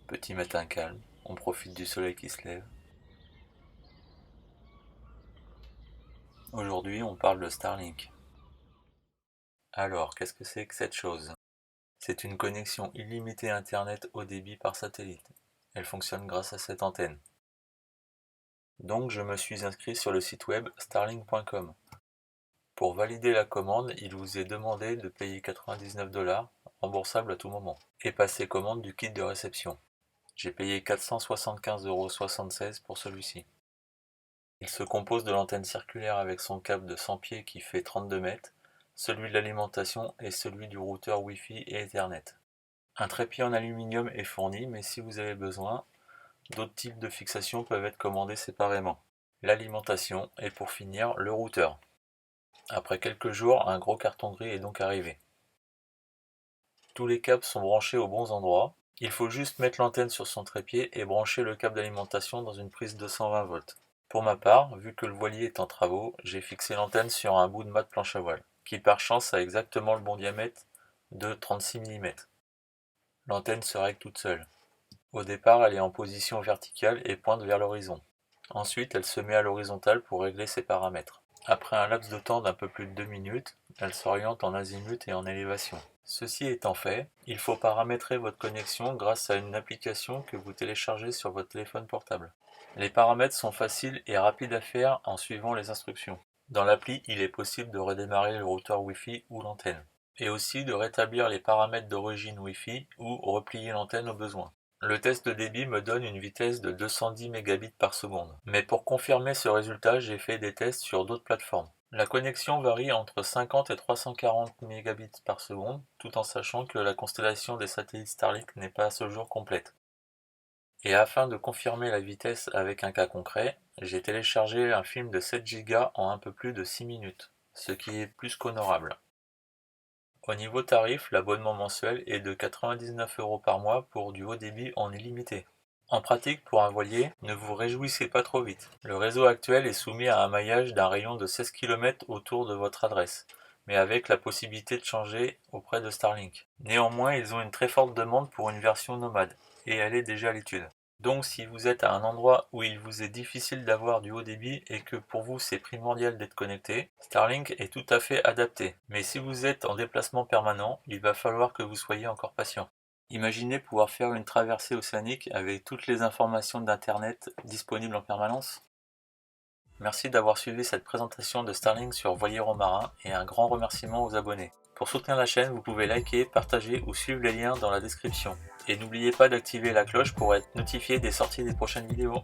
Petit matin calme, on profite du soleil qui se lève. Aujourd'hui, on parle de Starlink. Alors, qu'est-ce que c'est que cette chose? C'est une connexion illimitée Internet haut débit par satellite. Elle fonctionne grâce à cette antenne. Donc, je me suis inscrit sur le site web starlink.com. Pour valider la commande, il vous est demandé de payer 99 $, remboursable à tout moment, et passer commande du kit de réception. J'ai payé 475,76 € pour celui-ci. Il se compose de l'antenne circulaire avec son câble de 100 pieds qui fait 32 mètres, celui de l'alimentation et celui du routeur Wi-Fi et Ethernet. Un trépied en aluminium est fourni, mais si vous avez besoin, d'autres types de fixations peuvent être commandés séparément. L'alimentation et pour finir, le routeur. Après quelques jours, un gros carton gris est donc arrivé. Tous les câbles sont branchés aux bons endroits. Il faut juste mettre l'antenne sur son trépied et brancher le câble d'alimentation dans une prise 220 volts. Pour ma part, vu que le voilier est en travaux, j'ai fixé l'antenne sur un bout de mât de planche à voile, qui par chance a exactement le bon diamètre de 36 mm. L'antenne se règle toute seule. Au départ, elle est en position verticale et pointe vers l'horizon. Ensuite, elle se met à l'horizontale pour régler ses paramètres. Après un laps de temps d'un peu plus de 2 minutes, elle s'oriente en azimut et en élévation. Ceci étant fait, il faut paramétrer votre connexion grâce à une application que vous téléchargez sur votre téléphone portable. Les paramètres sont faciles et rapides à faire en suivant les instructions. Dans l'appli, il est possible de redémarrer le routeur Wi-Fi ou l'antenne, et aussi de rétablir les paramètres d'origine Wi-Fi ou replier l'antenne au besoin. Le test de débit me donne une vitesse de 210 Mbps, mais pour confirmer ce résultat, j'ai fait des tests sur d'autres plateformes. La connexion varie entre 50 et 340 Mbps, tout en sachant que la constellation des satellites Starlink n'est pas à ce jour complète. Et afin de confirmer la vitesse avec un cas concret, j'ai téléchargé un film de 7 Go en un peu plus de 6 minutes, ce qui est plus qu'honorable. Au niveau tarif, l'abonnement mensuel est de 99 € par mois pour du haut débit en illimité. En pratique, pour un voilier, ne vous réjouissez pas trop vite. Le réseau actuel est soumis à un maillage d'un rayon de 16 km autour de votre adresse, mais avec la possibilité de changer auprès de Starlink. Néanmoins, ils ont une très forte demande pour une version nomade, et elle est déjà à l'étude. Donc si vous êtes à un endroit où il vous est difficile d'avoir du haut débit et que pour vous c'est primordial d'être connecté, Starlink est tout à fait adapté. Mais si vous êtes en déplacement permanent, il va falloir que vous soyez encore patient. Imaginez pouvoir faire une traversée océanique avec toutes les informations d'Internet disponibles en permanence. Merci d'avoir suivi cette présentation de Starlink sur Voilier Romarin et un grand remerciement aux abonnés. Pour soutenir la chaîne, vous pouvez liker, partager ou suivre les liens dans la description. Et n'oubliez pas d'activer la cloche pour être notifié des sorties des prochaines vidéos.